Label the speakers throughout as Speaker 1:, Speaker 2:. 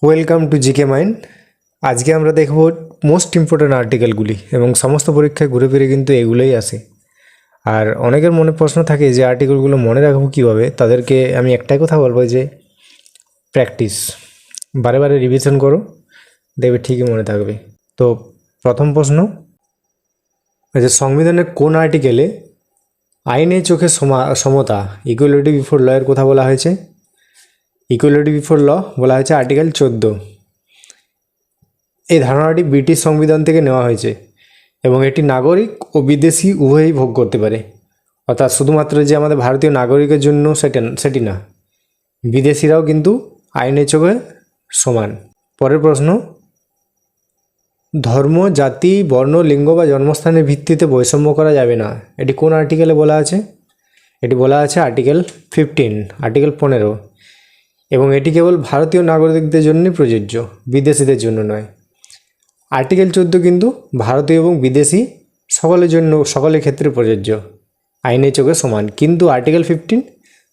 Speaker 1: Welcome to GK mind. আজকে আমরা দেখব মোস্ট ইম্পর্ট্যান্ট আর্টিকেলগুলি এবং সমস্ত পরীক্ষায় ঘুরে ফিরে কিন্তু এগুলোই আসে। আর অনেকের মনে প্রশ্ন থাকে যে আর্টিকেলগুলো মনে রাখবো কীভাবে। তাদেরকে আমি একটাই কথা বলবো যে প্র্যাকটিস, বারে বারে রিভিশন করো, দেখবে ঠিকই মনে থাকবে। তো প্রথম প্রশ্ন, যে সংবিধানের কোন আর্টিকেলে আইনের চোখে সমতা ইকুয়ালিটি বিফোর ল এর কথা বলা হয়েছে? ইকুয়ালিটি বিফোর ল বলা হয়েছে আর্টিকেল 14। এই ধারণাটি ব্রিটিশ সংবিধান থেকে নেওয়া হয়েছে এবং এটি নাগরিক ও বিদেশি উভয়ই ভোগ করতে পারে। অর্থাৎ শুধুমাত্র যে আমাদের ভারতীয় নাগরিকের জন্য সেটি না, বিদেশিরাও কিন্তু আইনের চোখে সমান। পরের প্রশ্ন, ধর্ম, জাতি, বর্ণ, লিঙ্গ বা জন্মস্থানের ভিত্তিতে বৈষম্য করা যাবে না, এটি কোন আর্টিকেলে বলা আছে? এটি বলা আছে আর্টিকেল 15, আর্টিকেল 15, এবং এটি কেবল ভারতীয় নাগরিকদের জন্যই প্রযোজ্য, বিদেশিদের জন্য নয়। আর্টিকেল 14 কিন্তু ভারতীয় এবং বিদেশি সকলের জন্য, সকলের ক্ষেত্রে প্রযোজ্য, আইনের চোখে সমান। কিন্তু আর্টিকেল 15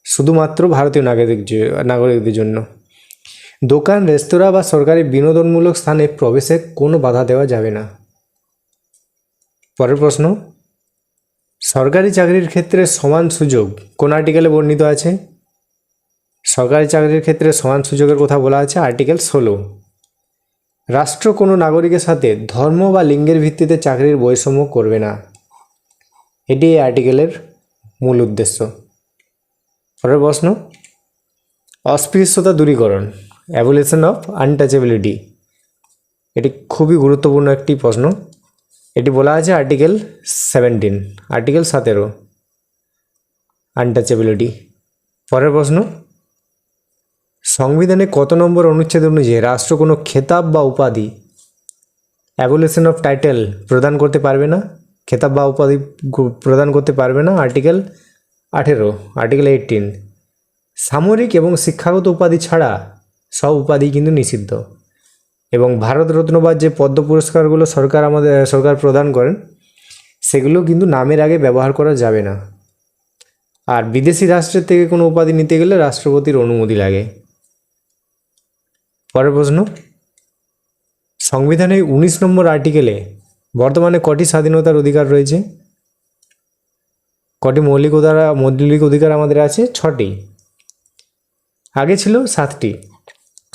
Speaker 1: শুধুমাত্র ভারতীয় নাগরিকদের জন্য। দোকান, রেস্তোরাঁ বা সরকারি বিনোদনমূলক স্থানে প্রবেশে কোনো বাধা দেওয়া যাবে না। পরের প্রশ্ন, সরকারি চাকরির ক্ষেত্রে সমান সুযোগ কোন আর্টিকেলে বর্ণিত আছে? সরকারি চাকরির ক্ষেত্রে সমান সুযোগের কথা বলা আছে আর্টিকেল 16। রাষ্ট্র কোনো নাগরিকের সাথে ধর্ম বা লিঙ্গের ভিত্তিতে চাকরির বৈষম্য করবে না, এটি এই আর্টিকেলের মূল উদ্দেশ্য। পরের প্রশ্ন, অস্পৃশ্যতা দূরীকরণ, অ্যাবলিশন অফ আনটাচেবিলিটি, এটি খুবই গুরুত্বপূর্ণ একটি প্রশ্ন। এটি বলা আছে আর্টিকেল 17, আর্টিকেল 17, আনটাচেবিলিটি। পরের প্রশ্ন, সংবিধানে কত নম্বর অনুচ্ছেদ অনুযায়ী রাষ্ট্র কোনো খেতাব বা উপাধি, অ্যাবলিশন অফ টাইটেল, প্রদান করতে পারবে না, খেতাব বা উপাধি প্রদান করতে পারবে না? Article 18, article 18। সামরিক এবং শিক্ষাগত উপাধি ছাড়া সব উপাধি কিন্তু নিষিদ্ধ। এবং ভারতরত্ন বা যে পদ্ম পুরস্কারগুলো সরকার প্রদান করেন, সেগুলো কিন্তু নামের আগে ব্যবহার করা যাবে না। আর বিদেশি রাষ্ট্রের থেকে কোনো উপাধি নিতে গেলে রাষ্ট্রপতির অনুমতি লাগে। পরের প্রশ্ন, সংবিধানের 19 নম্বর আর্টিকেলে বর্তমানে কটি স্বাধীনতার অধিকার রয়েছে? কটি মৌলিক অধিকার আমাদের আছে? 6টি। আগে ছিল 7টি।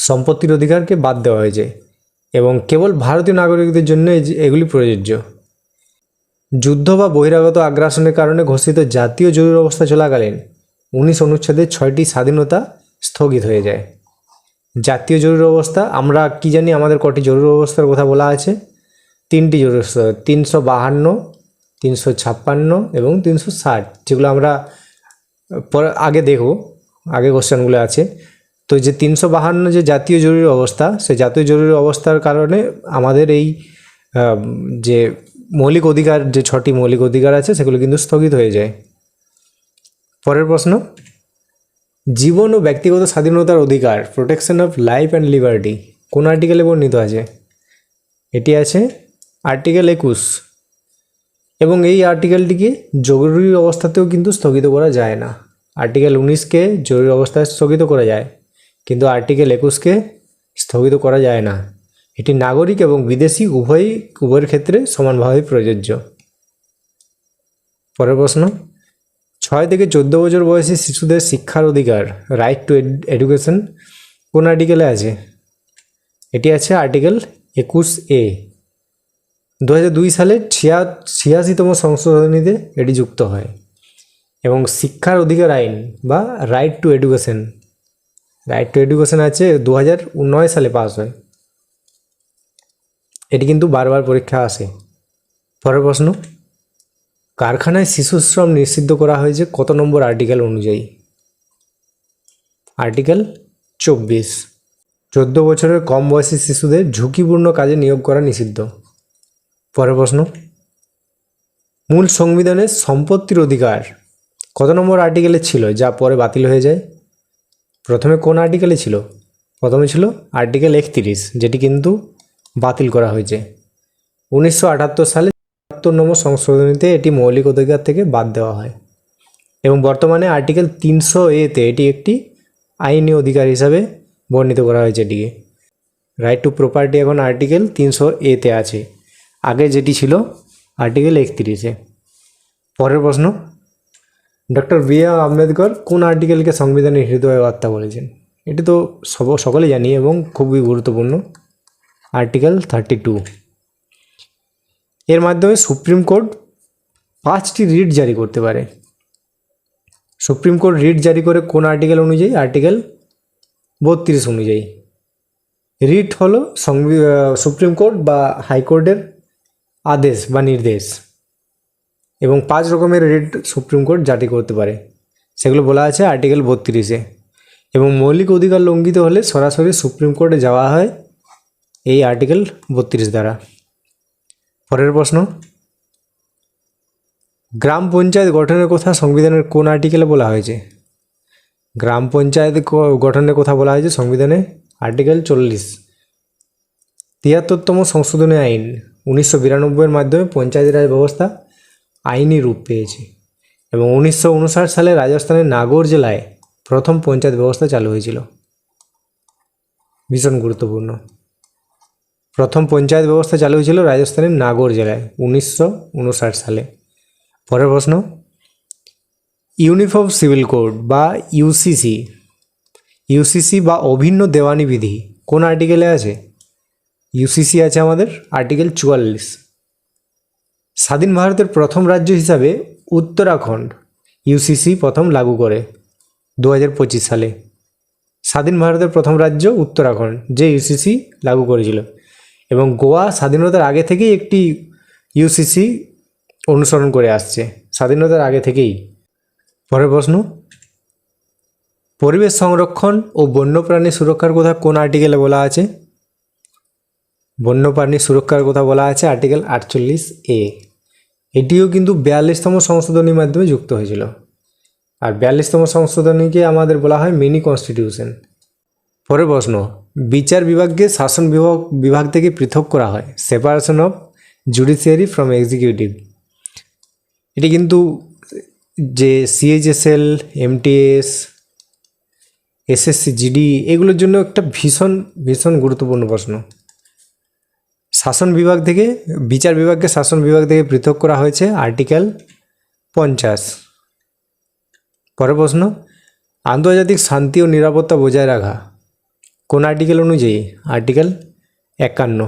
Speaker 1: সম্পত্তির অধিকারকে বাদ দেওয়া হয়েছে এবং কেবল ভারতীয় নাগরিকদের জন্য এগুলি প্রযোজ্য। যুদ্ধ বা বহিরাগত আগ্রাসনের কারণে ঘোষিত জাতীয় জরুরি অবস্থা চলাকালীন 19 অনুচ্ছেদের 6টি স্বাধীনতা স্থগিত হয়ে যায়। জাতীয় জরুরি অবস্থা আমরা কি জানি, আমাদের কটি জরুরি অবস্থার কথা বলা আছে? 3টি জরুরি অবস্থা, 352, 356 এবং 360, যেগুলো আমরা আগে দেখব, আগে কোশ্চেনগুলো আছে। তো যে 352 যে জাতীয় জরুরি অবস্থা, সেই জাতীয় জরুরি অবস্থার কারণে আমাদের এই যে মৌলিক অধিকার, যে 6টি মৌলিক অধিকার আছে, সেগুলো কিন্তু স্থগিত হয়ে যায়। পরের প্রশ্ন, জীবন ও ব্যক্তিগত স্বাধীনতার অধিকার, protection of life and liberty, কোন আর্টিকেলে বর্ণিত আছে? এটি আছে আর্টিকেল 21, এবং এই আর্টিকেলটিকে জরুরি অবস্থাতেও কিন্তু স্থগিত করা যায় না। আর্টিকেল 19কে জরুরি অবস্থায় স্থগিত করা যায়, কিন্তু আর্টিকেল 21কে স্থগিত করা যায় না। এটি নাগরিক এবং বিদেশি উভয়ের ক্ষেত্রে সমানভাবে প্রযোজ্য। পরের প্রশ্ন, 6 থেকে 14 বছর বয়সী শিশুদের শিক্ষার অধিকার, রাইট টু এডুকেশন, কোন আর্টিকেলে আছে? এটি আছে আর্টিকেল 21A। 2002 সালে 86তম সংশোধনীতে এটি যুক্ত হয় এবং শিক্ষার অধিকার আইন বা রাইট টু এডুকেশন আছে 2009 সালে পাস হয়। এটি কিন্তু বারবার পরীক্ষা আসে। পরের প্রশ্ন, কারখানায় শিশু শ্রম নিষিদ্ধ করা হয়েছে কত নম্বর আর্টিকেল অনুযায়ী? আর্টিকেল 24। 14 বছরের কম বয়সী শিশুদের ঝুঁকিপূর্ণ কাজে নিয়োগ করা নিষিদ্ধ। পরের প্রশ্ন, মূল সংবিধানের সম্পত্তির অধিকার কত নম্বর আর্টিকেলে ছিল যা পরে বাতিল হয়ে যায়? প্রথমে কোন আর্টিকেলে ছিল? প্রথমে ছিল আর্টিকেল 31, যেটি কিন্তু বাতিল করা হয়েছে 1978 সালে 74তম সংশোধনীতে। এটি মৌলিক অধিকার থেকে বাদ দেওয়া হয় এবং বর্তমানে আর্টিকেল 300A তে এটি একটি আইনি অধিকার হিসাবে বর্ণিত করা হয়েছে এটিকে। রাইট টু প্রপার্টি এখন আর্টিকেল 300A-তে আছে, আগে যেটি ছিল আর্টিকেল 31-এ। পরের প্রশ্ন, ডক্টর বি.আর. আম্বেদকর কোন আর্টিকেলকে সংবিধানের হৃদয় বার্তা বলেছেন? এটি তো সকলে জানি এবং খুবই গুরুত্বপূর্ণ, আর্টিকেল 32। এর মাধ্যমে সুপ্রিম কোর্ট 5টি রিট জারি করতে পারে। সুপ্রিম কোর্ট রিট জারি করে কোন আর্টিকেল অনুযায়ী? আর্টিকেল 32 অনুযায়ী। রিট হলো সুপ্রিম কোর্ট বা হাইকোর্টের আদেশ বা নির্দেশ, এবং 5 রকমের রিট সুপ্রিম কোর্ট জারি করতে পারে, সেগুলো বলা আছে আর্টিকেল 32-এ। এবং মৌলিক অধিকার লঙ্ঘিত হলে সরাসরি সুপ্রিম কোর্টে যাওয়া হয় এই আর্টিকেল 32 দ্বারা। পরের প্রশ্ন, গ্রাম পঞ্চায়েত গঠনের কথা সংবিধানের কোন আর্টিকেলে বলা হয়েছে? গ্রাম পঞ্চায়েত গঠনের কথা বলা হয়েছে সংবিধানে আর্টিকেল 40। 73তম সংশোধনী আইন 1992-এর মাধ্যমে পঞ্চায়েত রাজ ব্যবস্থা আইনি রূপ পেয়েছে, এবং 1959 সালে রাজস্থানের নাগৌর জেলায় প্রথম পঞ্চায়েত ব্যবস্থা চালু হয়েছিল। ভীষণ গুরুত্বপূর্ণ, প্রথম পঞ্চায়েত ব্যবস্থা চালু হয়েছিল রাজস্থানের নাগৌর জেলায় 1959 সালে। পরের প্রশ্ন, ইউনিফর্ম সিভিল কোড বা ইউসিসি বা অভিন্ন দেওয়ানি বিধি কোন আর্টিকেলে আছে? ইউসিসি আছে আমাদের আর্টিকেল 44। স্বাধীন ভারতের প্রথম রাজ্য হিসাবে উত্তরাখণ্ড ইউসিসি প্রথম লাগু করে 2025 সালে। স্বাধীন ভারতের প্রথম রাজ্য উত্তরাখণ্ড, যে ইউসিসি লাগু করেছিল, এবং গোয়া স্বাধীনতার আগে থেকেই একটি ইউসিসি অনুসরণ করে আসছে, স্বাধীনতার আগে থেকেই। পরের প্রশ্ন, পরিবেশ সংরক্ষণ ও বন্যপ্রাণী সুরক্ষার কথা কোন আর্টিকেলে বলা আছে? বন্যপ্রাণী সুরক্ষার কথা বলা আছে আর্টিকেল 48A। এটিও কিন্তু 42তম সংশোধনীর মাধ্যমে যুক্ত হয়েছিল, আর 42তম সংশোধনীকে আমাদের বলা হয় মিনি কনস্টিটিউশন। পরের প্রশ্ন, বিচার বিভাগকে শাসন বিভাগ থেকে পৃথক করা হয়, separation of judiciary from executive. এটি কিন্তু যে সিএইচএসএল, এমটিএস, এসএসসি, জিডি এগুলোর জন্য একটা ভীষণ গুরুত্বপূর্ণ প্রশ্ন। শাসন বিভাগ থেকে, বিচার বিভাগকে শাসন বিভাগ থেকে পৃথক করা হয়েছে আর্টিকেল 50। পরের প্রশ্ন, আন্তর্জাতিক শান্তি ও নিরাপত্তা বজায় রাখা কোন আর্টিকেল অনুযায়ী? আর্টিকেল 51,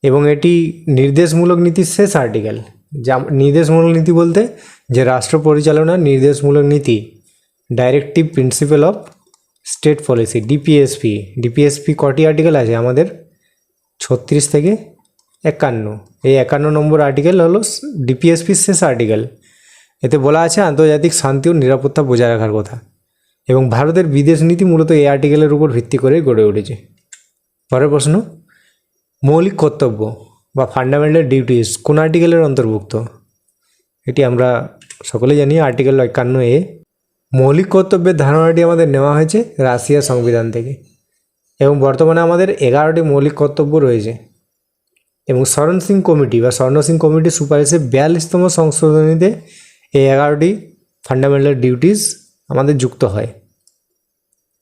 Speaker 1: এবং এটি নির্দেশমূলক নীতির শেষ আর্টিকেল। যা নির্দেশমূলক নীতি বলতে যে রাষ্ট্র পরিচালনার নির্দেশমূলক নীতি, directive principle of state policy, DPSP কটি আর্টিকেল আছে আমাদের? 36 থেকে 51। এই 51 নম্বর আর্টিকেল হলো ডিপিএসপির শেষ আর্টিকেল। এতে বলা আছে আন্তর্জাতিক শান্তি ও নিরাপত্তা বজায় রাখার কথা, এবং ভারতের বিদেশ নীতি মূলত এই আর্টিকেলের উপর ভিত্তি করে গড়ে উঠেছে। পরের প্রশ্ন, মৌলিক কর্তব্য বা ফান্ডামেন্টাল ডিউটিস কোন আর্টিকেলের অন্তর্ভুক্ত? এটি আমরা সকলে জানি আর্টিকেল 51A। মৌলিক কর্তব্যের ধারণাটি আমাদের নেওয়া হয়েছে রাশিয়ার সংবিধান থেকে, এবং বর্তমানে আমাদের 11টি মৌলিক কর্তব্য রয়েছে, এবং শরণ সিং কমিটির সুপারিশে 42তম সংশোধনীতে এই 11টি ফান্ডামেন্টাল ডিউটিস আমাদের যুক্ত হয়।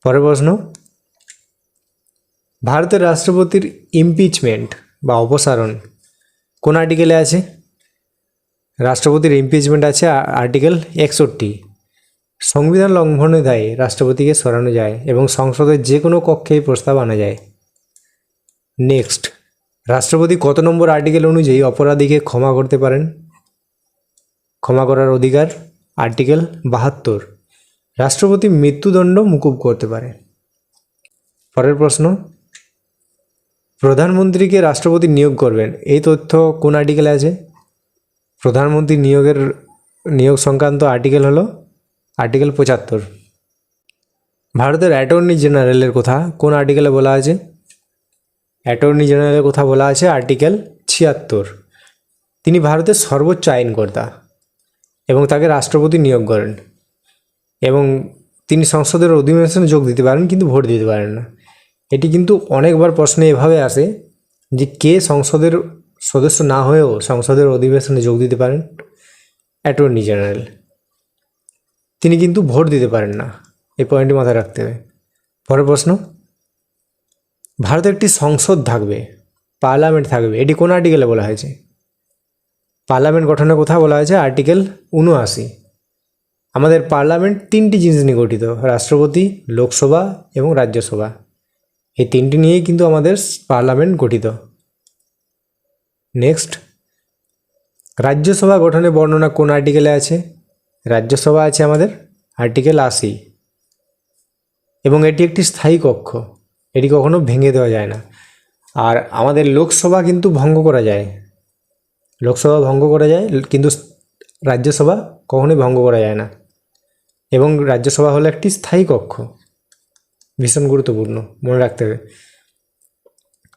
Speaker 1: পরের প্রশ্ন, ভারতের রাষ্ট্রপতির ইমপিচমেন্ট বা অপসারণ কোন আর্টিকেলে আছে? রাষ্ট্রপতির ইমপিচমেন্ট আছে আর্টিকেল 61। সংবিধান লঙ্ঘনের দায়ে রাষ্ট্রপতিকে সরানো যায়, এবং সংসদের যে কোনো কক্ষে এই প্রস্তাব আনা যায়। নেক্সট, রাষ্ট্রপতি কত নম্বর আর্টিকেল অনুযায়ী অপরাধীকে ক্ষমা করতে পারেন? ক্ষমা করার অধিকার আর্টিকেল 72। রাষ্ট্রপতি মৃত্যুদণ্ড মুকুব করতে পারে। পরের প্রশ্ন, প্রধানমন্ত্রীকে রাষ্ট্রপতি নিয়োগ করবেন, এই তথ্য কোন আর্টিকেলে আছে? প্রধানমন্ত্রী নিয়োগ সংক্রান্ত আর্টিকেল হলো আর্টিকেল 75। ভারতের অ্যাটর্নি জেনারেলের কথা কোন আর্টিকেলে বলা আছে? অ্যাটর্নি জেনারেলের কথা বলা আছে আর্টিকেল 76। তিনি ভারতের সর্বোচ্চ আইনকর্তা, এবং তাকে রাষ্ট্রপতি নিয়োগ করেন, এবং তিনি সংসদের অধিবেশনে যোগ দিতে পারেন কিন্তু ভোট দিতে পারেন না। এটি কিন্তু অনেকবার প্রশ্নে এভাবে আসে যে কে সংসদের সদস্য না হয়েও সংসদের অধিবেশনে যোগ দিতে পারেন? Attorney general. তিনি কিন্তু ভোট দিতে পারেন না, এই পয়েন্টটি মাথায় রাখতে হবে। পরের প্রশ্ন, ভারতে একটি সংসদ থাকবে, পার্লামেন্ট থাকবে, এটি কোন আর্টিকেলে বলা হয়েছে? পার্লামেন্ট গঠনের কথা বলা হয়েছে আর্টিকেল 79। আমাদের পার্লামেন্ট তিনটি জিনিস নিয়ে গঠিত, রাষ্ট্রপতি, লোকসভা এবং রাজ্যসভা। এই তিনটি নিয়েই কিন্তু আমাদের পার্লামেন্ট গঠিত। নেক্সট, রাজ্যসভা গঠনের বর্ণনা কোন আর্টিকেলে আছে? রাজ্যসভা আছে আমাদের আর্টিকেল 80, এবং এটি একটি স্থায়ী কক্ষ, এটি কখনো ভেঙে দেওয়া যায় না। আর আমাদের লোকসভা কিন্তু ভঙ্গ করা যায়, লোকসভা ভঙ্গ করা যায়, কিন্তু রাজ্যসভা কখনোই ভঙ্গ করা যায় না। এবং রাজ্যসভা হলো একটি স্থায়ী কক্ষ, ভীষণ গুরুত্বপূর্ণ, মনে রাখতে হবে।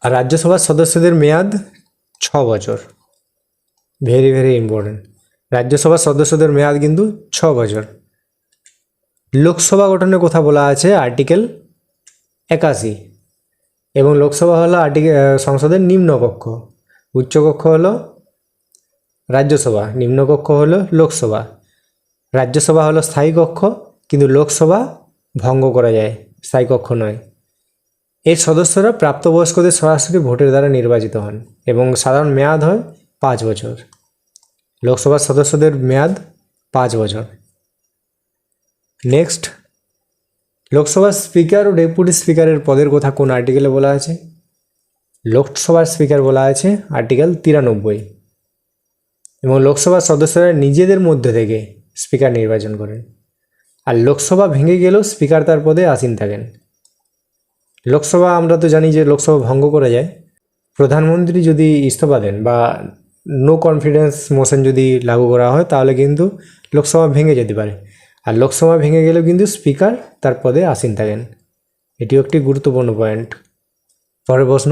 Speaker 1: আর রাজ্যসভার সদস্যদের মেয়াদ 6 বছর, ভেরি ভেরি ইম্পর্টেন্ট। রাজ্যসভার সদস্যদের মেয়াদ কিন্তু 6 বছর। লোকসভা গঠনের কথা বলা আছে আর্টিকেল 81, এবং লোকসভা হলো সংসদের নিম্নকক্ষ, উচ্চকক্ষ হলো রাজ্যসভা, নিম্নকক্ষ হলো লোকসভা। রাজ্যসভা হলো স্থায়ী কক্ষ, কিন্তু লোকসভা ভঙ্গ করা যায়, স্থায়ী কক্ষ নয়। এর সদস্যরা প্রাপ্তবয়স্কদের সরাসরি ভোটের দ্বারা নির্বাচিত হন এবং সাধারণ মেয়াদ হয় 5 বছর। লোকসভার সদস্যদের মেয়াদ 5 বছর। নেক্সট, লোকসভার স্পিকার ও ডেপুটি স্পিকারের পদের কথা কোন আর্টিকেলে বলা আছে? লোকসভার স্পিকার বলা আছে আর্টিকেল 93, এবং লোকসভার সদস্যরা নিজেদের মধ্যে থেকে স্পিকার নির্বাচন করেন। আর লোকসভা ভেঙে গেলেও স্পিকার তার পদে আসীন থাকেন। লোকসভা আমরা তো জানি যে লোকসভা ভঙ্গ করা যায়, প্রধানমন্ত্রী যদি ইস্তফা দেন বা নো কনফিডেন্স মোশন যদি লাগু করা হয় তাহলে কিন্তু লোকসভা ভেঙে যেতে পারে। আর লোকসভা ভেঙে গেলেও কিন্তু স্পিকার তার পদে আসীন থাকেন, এটিও একটি গুরুত্বপূর্ণ পয়েন্ট। পরের প্রশ্ন,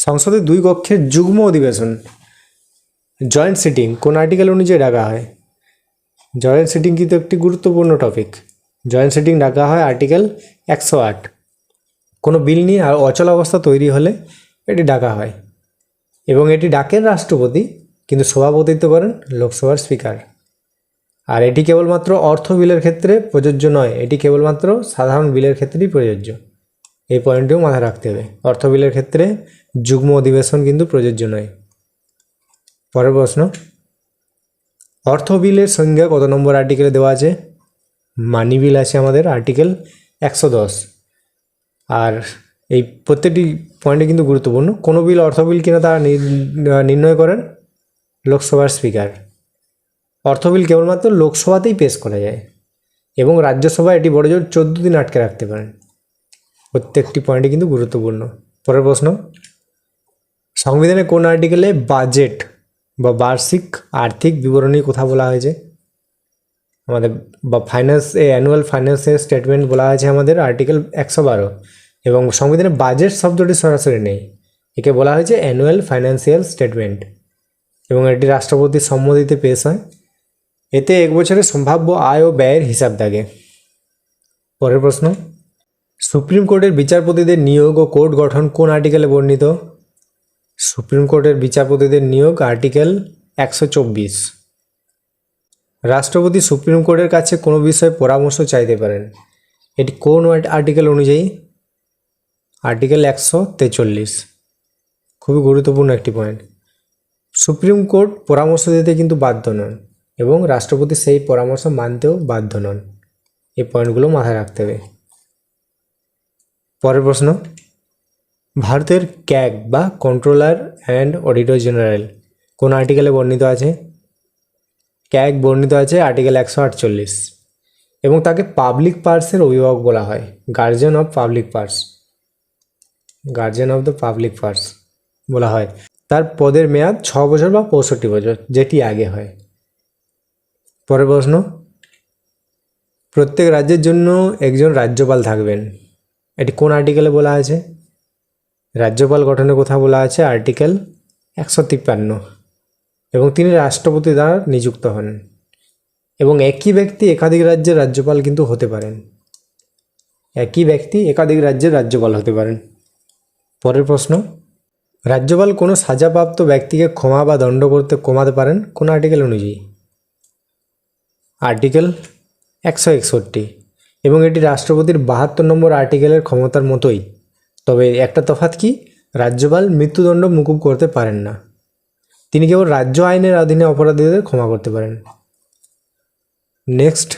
Speaker 1: সংসদের 2 কক্ষের যুগ্ম অধিবেশন জয়েন্ট সিটিং কোন আর্টিকেল অনুযায়ী ডাকা হয়? জয়েন্ট সিটিং কিন্তু একটি গুরুত্বপূর্ণ টপিক। জয়েন্ট সিটিং ডাকা হয় আর্টিকেল 108। কোনো বিল নিয়ে আর অচল অবস্থা তৈরি হলে এটি ডাকা হয়, এবং এটি ডাকেন রাষ্ট্রপতি, কিন্তু সভাপতিত্ব করেন লোকসভার স্পিকার। আর এটি কেবলমাত্র অর্থ বিলের ক্ষেত্রে প্রযোজ্য নয়, এটি কেবলমাত্র সাধারণ বিলের ক্ষেত্রেই প্রযোজ্য। এই পয়েন্টটিও মাথায় রাখতে হবে, অর্থ বিলের ক্ষেত্রে যুগ্ম অধিবেশন কিন্তু প্রযোজ্য নয়। পরের প্রশ্ন, অর্থ বিলের সংজ্ঞা কত নম্বর আর্টিকেলে দেওয়া আছে? মানি বিল আছে আমাদের আর্টিকেল 110। আর এই প্রত্যেকটি পয়েন্টে কিন্তু গুরুত্বপূর্ণ। কোনো বিল অর্থ বিল কিনা তারা নির্ণয় করেন লোকসভার স্পিকার। অর্থ বিল কেবলমাত্র লোকসভাতেই পেশ করা যায়, এবং রাজ্যসভা এটি বড়জোর 14 দিন আটকে রাখতে পারেন। প্রত্যেকটি পয়েন্টে কিন্তু গুরুত্বপূর্ণ। পরের প্রশ্ন, সংবিধানে কোন আর্টিকেলে বাজেট বা বার্ষিক আর্থিক বিবরণীর কথা বলা হয়েছে? আমাদের বা অ্যানুয়াল ফাইন্যান্সিয়াল স্টেটমেন্ট বলা হয়েছে আমাদের আর্টিকেল 112, এবং সংবিধানে বাজেট শব্দটি সরাসরি নেই, একে বলা হয়েছে অ্যানুয়াল ফাইন্যান্সিয়াল স্টেটমেন্ট, এবং এটি রাষ্ট্রপতির সম্মতিতে পেশ হয়। এতে 1 বছরের সম্ভাব্য আয় ও ব্যয়ের হিসাব থাকে। পরের প্রশ্ন, সুপ্রিম কোর্টের বিচারপতিদের নিয়োগ ও কোর্ট গঠন কোন আর্টিকেলে বর্ণিত? সুপ্রিম কোর্টের বিচারপতিদের নিয়োগ আর্টিকেল 124। রাষ্ট্রপতি সুপ্রিম কোর্টের কাছে কোনো বিষয়ে পরামর্শ চাইতে পারেন, এটি কোন আর্টিকেল অনুযায়ী? আর্টিকেল 143। খুবই গুরুত্বপূর্ণ একটি পয়েন্ট। সুপ্রিম কোর্ট পরামর্শ দিতে কিন্তু বাধ্য নন, এবং রাষ্ট্রপতি সেই পরামর্শ মানতেও বাধ্য নন। এই পয়েন্টগুলো মাথায় রাখতে হবে। পরের প্রশ্ন, ভারতের ক্যাগ বা কন্ট্রোলার অ্যান্ড অডিটর জেনারেল কোন আর্টিকেলে বর্ণিত আছে? ক্যাগ বর্ণিত আছে আর্টিকেল 148, এবং তাকে পাবলিক পার্সের অভিভাবক বলা হয়, guardian of public purse, guardian of the public purse বলা হয়। তার পদের মেয়াদ 6 বছর বা 65 বছর, যেটি আগে হয়। পরের প্রশ্ন, প্রত্যেক রাজ্যের জন্য একজন রাজ্যপাল থাকবেন, এটি কোন আর্টিকেলে বলা আছে? রাজ্যপাল গঠনের কথা বলা আছে আর্টিকেল 153, এবং তিনি রাষ্ট্রপতি দ্বারা নিযুক্ত হন, এবং একই ব্যক্তি একাধিক রাজ্যের রাজ্যপাল কিন্তু হতে পারেন, একই ব্যক্তি একাধিক রাজ্যের রাজ্যপাল হতে পারেন। পরের প্রশ্ন, রাজ্যপাল কোনো সাজাপ্রাপ্ত ব্যক্তিকে ক্ষমা বা দণ্ড করতে কমাতে পারেন কোন আর্টিকেল অনুযায়ী? আর্টিকেল 161, এবং এটি রাষ্ট্রপতির 72 নম্বর আর্টিকেলের ক্ষমতার মতোই, তবে একটা তফাৎ কি, রাজ্যপাল মৃত্যুদণ্ড মুকুব করতে পারেন না, তিনি কেবল রাজ্য আইনের অধীনে অপরাধীদের ক্ষমা করতে পারেন। নেক্সট,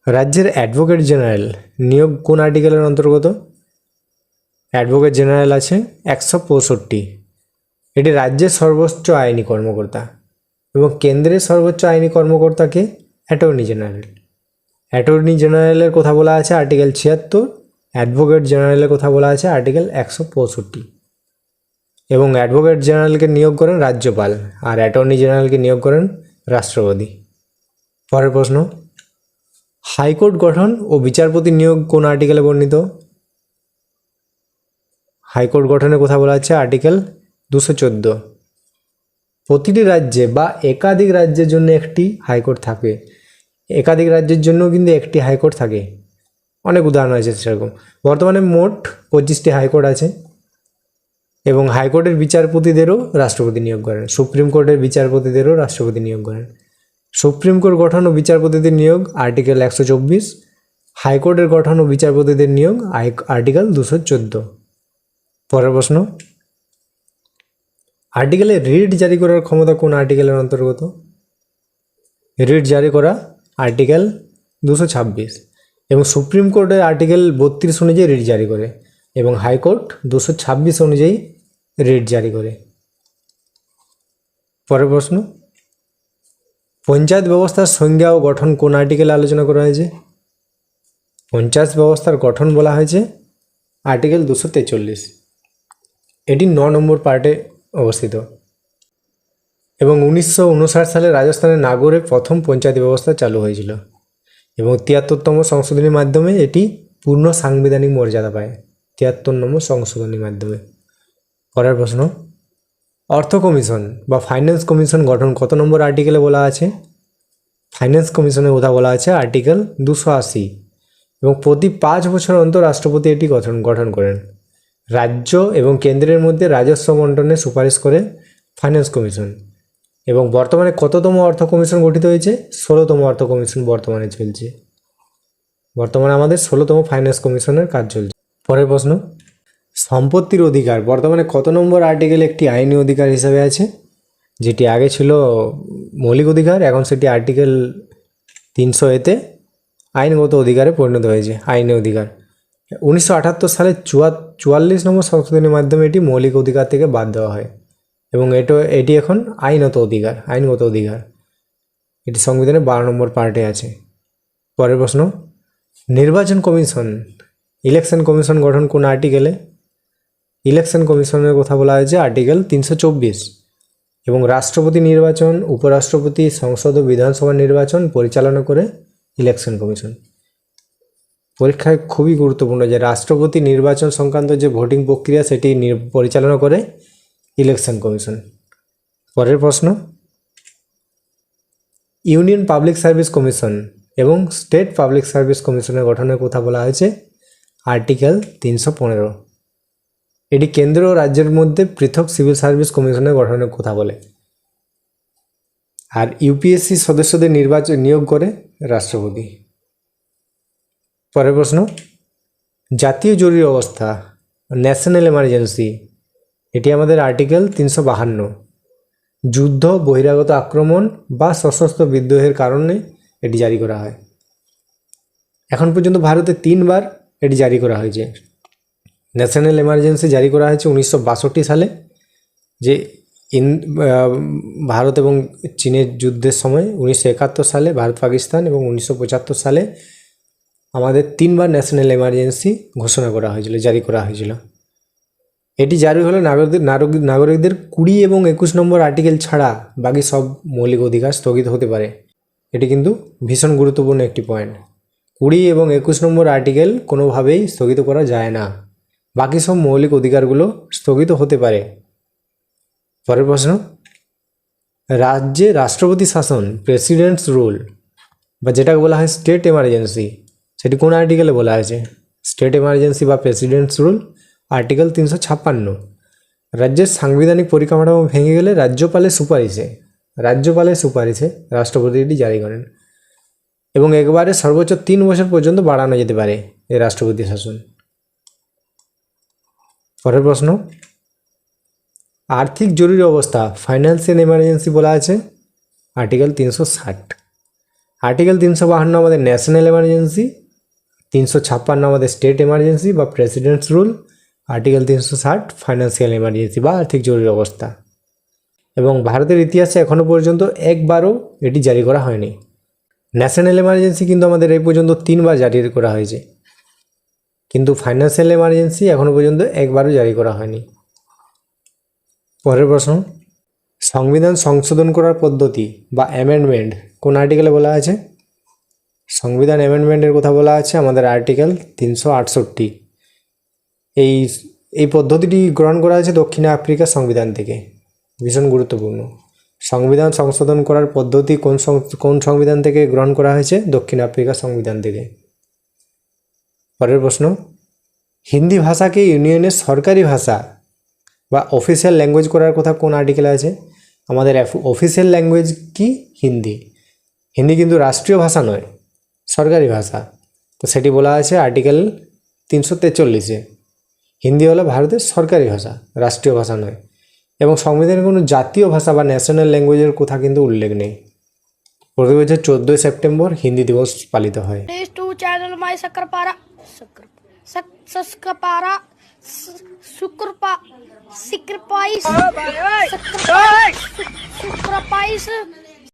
Speaker 1: রাজ্যের অ্যাডভোকেট জেনারেল নিয়োগ কোন আর্টিকেলের অন্তর্গত? অ্যাডভোকেট জেনারেল আছে 165, এটি রাজ্যের সর্বোচ্চ আইনি কর্মকর্তা। এবং কেন্দ্রের সর্বোচ্চ আইনি কর্মকর্তাকে অ্যাটর্নি জেনারেল। অ্যাটর্নি জেনারেলের কথা বলা আছে আর্টিকেল 76, অ্যাডভোকেট জেনারেলের কথা বলা আছে আর্টিকেল 165। এবং অ্যাডভোকেট জেনারেলকে নিয়োগ করেন রাজ্যপাল, আর অ্যাটর্নি জেনারেলকে নিয়োগ করেন রাষ্ট্রপতি। পরের প্রশ্ন, হাইকোর্ট গঠন ও বিচারপতি নিয়োগ কোন আর্টিকেলে বর্ণিত? হাইকোর্ট গঠনের কথা বলা আছে আর্টিকেল 214। প্রতিটি রাজ্যে বা একাধিক রাজ্যের জন্য একটি হাইকোর্ট থাকে, একাধিক রাজ্যের জন্য কিন্তু একটি হাইকোর্ট থাকে, অনেক উদাহরণ আছে সেরকম। বর্তমানে মোট 25টি হাইকোর্ট আছে। এবং হাইকোর্টের বিচারপতিদেরও রাষ্ট্রপতি নিয়োগ করেন, সুপ্রিম কোর্টের বিচারপতিদেরও রাষ্ট্রপতি নিয়োগ করেন। সুপ্রিম কোর্ট গঠন ও বিচারপতিদের নিয়োগ আর্টিকেল 124, হাইকোর্টের গঠন ও বিচারপতিদের নিয়োগ আর্টিকেল 214। পরের প্রশ্ন, আর্টিকেলে রিট জারি করার ক্ষমতা কোন আর্টিকেলের অন্তর্গত? রিট জারি করা আর্টিকেল 226। এবং সুপ্রিম কোর্টের আর্টিকেল 32 অনুযায়ী রিট জারি করে, এবং হাইকোর্ট 226 অনুযায়ী রিট জারি করে। পরের প্রশ্ন, পঞ্চায়েত ব্যবস্থার সংজ্ঞা ও গঠন কোন আর্টিকেলে আলোচনা করা হয়েছে? পঞ্চায়েত ব্যবস্থার গঠন বলা হয়েছে আর্টিকেল 243, এটি 9 নম্বর পার্টে অবস্থিত। এবং 1959 সালে রাজস্থানের নাগৌরে প্রথম পঞ্চায়েত ব্যবস্থা চালু হয়েছিল, এবং 73তম সংশোধনীর মাধ্যমে এটি পূর্ণ সাংবিধানিক মর্যাদা পায়, 73 নম্বর সংশোধনীর মাধ্যমে। পরের প্রশ্ন, অর্থ কমিশন বা ফাইন্যান্স কমিশন গঠন কত নম্বর আর্টিকেলে বলা আছে? ফাইন্যান্স কমিশনের কথা বলা আছে আর্টিকেল 280। এবং প্রতি 5 বছর অন্তর রাষ্ট্রপতি এটি গঠন করেন। রাজ্য এবং কেন্দ্রের মধ্যে রাজস্ব বণ্টনের সুপারিশ করে ফাইন্যান্স কমিশন। এবং বর্তমানে কততম অর্থ কমিশন গঠিত হয়েছে? 16তম অর্থ কমিশন বর্তমানে চলছে। বর্তমানে আমাদের 16তম ফাইন্যান্স কমিশনের কাজ চলছে। পরের প্রশ্ন, সম্পত্তির অধিকার বর্তমানে কত নম্বর আর্টিকেলে একটি আইনি অধিকার হিসাবে আছে? যেটি আগে ছিল মৌলিক অধিকার, এখন সেটি আর্টিকেল 300A আইনগত অধিকারে পরিণত হয়েছে, আইনি অধিকার। 1978 সালে 44 নম্বর সংশোধনীর মাধ্যমে এটি মৌলিক অধিকার থেকে বাদ দেওয়া হয়, এবং এটি এখন আইনগত অধিকার। এটি সংবিধানের 12 নম্বর পার্টে আছে। পরের প্রশ্ন, নির্বাচন কমিশন ইলেকশন কমিশন গঠন কোন আর্টিকেলে? ইলেকশন কমিশনের কথা বলা হয়েছে আর্টিকেল 324। এবং রাষ্ট্রপতি নির্বাচন, উপরাষ্ট্রপতি, সংসদ ও বিধানসভা নির্বাচন পরিচালনা করে ইলেকশন কমিশন। পরীক্ষায় খুবই গুরুত্বপূর্ণ যে রাষ্ট্রপতি নির্বাচন সংক্রান্ত যে ভোটিং প্রক্রিয়া সেটি পরিচালনা করে ইলেকশন কমিশন। পরের প্রশ্ন, ইউনিয়ন পাবলিক সার্ভিস কমিশন এবং স্টেট পাবলিক সার্ভিস কমিশনের গঠনের কথা বলা হয়েছে আর্টিকেল 315। এটি কেন্দ্র ও রাজ্যের মধ্যে পৃথক সিভিল সার্ভিস কমিশনের গঠনের কথা বলে। আর ইউপিএসসি সদস্যদের নিয়োগ করে রাষ্ট্রপতি। পরের প্রশ্ন, জাতীয় জরুরি অবস্থা ন্যাশনাল এমার্জেন্সি, এটি আমাদের আর্টিকেল 352। যুদ্ধ, বহিরাগত আক্রমণ বা সশস্ত্র বিদ্রোহের কারণে এটি জারি করা হয়। এখন পর্যন্ত ভারতে 3 বার এটি জারি করা হয়েছে। ন্যাশনাল এমার্জেন্সি জারি করা হয়েছে 1962 সালে, যে ভারত এবং চীনের যুদ্ধের সময়। 1971 সালে ভারত পাকিস্তান, এবং 1975 সালে আমাদের 3 বার ন্যাশনাল এমার্জেন্সি ঘোষণা করা হয়েছিল, জারি করা হয়েছিল। এটি জারি হলে নাগরিকদের 20 এবং 21 নম্বর আর্টিকেল ছাড়া বাকি সব মৌলিক অধিকার স্থগিত হতে পারে। এটি কিন্তু ভীষণ গুরুত্বপূর্ণ একটি পয়েন্ট। 20 এবং 21 নম্বর আর্টিকেল কোনোভাবেই স্থগিত করা যায় না, বাকি সব মৌলিক অধিকারগুলো স্থগিত হতে পারে। পরের প্রশ্ন, রাজ্যে রাষ্ট্রপতি শাসন প্রেসিডেন্টস রুল বা যেটাকে বলা হয় স্টেট এমার্জেন্সি, সেটি কোন আর্টিকেলে বলা আছে? স্টেট এমার্জেন্সি বা প্রেসিডেন্টস রুল আর্টিকেল 356। রাজ্যের সাংবিধানিক পরিকাঠামো ভেঙে গেলে রাজ্যপালের সুপারিশে রাষ্ট্রপতি এটি জারি করেন, এবং একবারে সর্বোচ্চ 3 বছর পর্যন্ত বাড়ানো যেতে পারে এই রাষ্ট্রপতি শাসন। পরের প্রশ্ন, আর্থিক জরুরি অবস্থা ফাইন্যান্সিয়াল এমার্জেন্সি বলা আছে আর্টিকেল 360। আর্টিকেল 352 আমাদের ন্যাশনাল এমার্জেন্সি, 356 আমাদের স্টেট এমার্জেন্সি বা presidents rule, article 360 financial emergency বা আর্থিক জরুরি অবস্থা। এবং ভারতের ইতিহাসে এখনও পর্যন্ত একবারও এটি জারি করা হয়নি। ন্যাশনাল এমার্জেন্সি কিন্তু আমাদের এই পর্যন্ত 3বার জারি করা হয়েছে, কিন্তু ফাইন্যান্সিয়াল এমার্জেন্সি এখনও পর্যন্ত একবারও জারি করা হয়নি। পরের প্রশ্ন, সংবিধান সংশোধন করার পদ্ধতি বা অ্যামেন্ডমেন্ট কোন আর্টিকেলে বলা আছে? সংবিধান অ্যামেন্ডমেন্টের কথা বলা আছে আমাদের আর্টিকেল 368। এই পদ্ধতিটি গ্রহণ করা হয়েছে দক্ষিণ আফ্রিকার সংবিধান থেকে। ভীষণ গুরুত্বপূর্ণ। সংবিধান সংশোধন করার পদ্ধতি কোন সংবিধান থেকে গ্রহণ করা হয়েছে? দক্ষিণ আফ্রিকার সংবিধান থেকে। পরের প্রশ্ন, হিন্দি ভাষাকে ইউনিয়নের সরকারি ভাষা বা অফিসিয়াল ল্যাঙ্গুয়েজ করার কথা কোন আর্টিকেলে আছে? আমাদের অফিসিয়াল ল্যাঙ্গুয়েজ কি? হিন্দি। হিন্দি কিন্তু রাষ্ট্রীয় ভাষা নয়, সরকারি ভাষা। তো সেটি বলা আছে আর্টিকেল 343-এ। হিন্দি হলো ভারতের সরকারি ভাষা, রাষ্ট্রীয় ভাষা নয়। এবং সংবিধানে কোনো জাতীয় ভাষা বা ন্যাশনাল ল্যাঙ্গুয়েজের কথা কিন্তু উল্লেখ নেই। প্রতি বছর 14 সেপ্টেম্বর হিন্দি দিবস পালিত হয়।
Speaker 2: Channel my सकरपारा सकरपारा सुकरपा सिक्रपाइस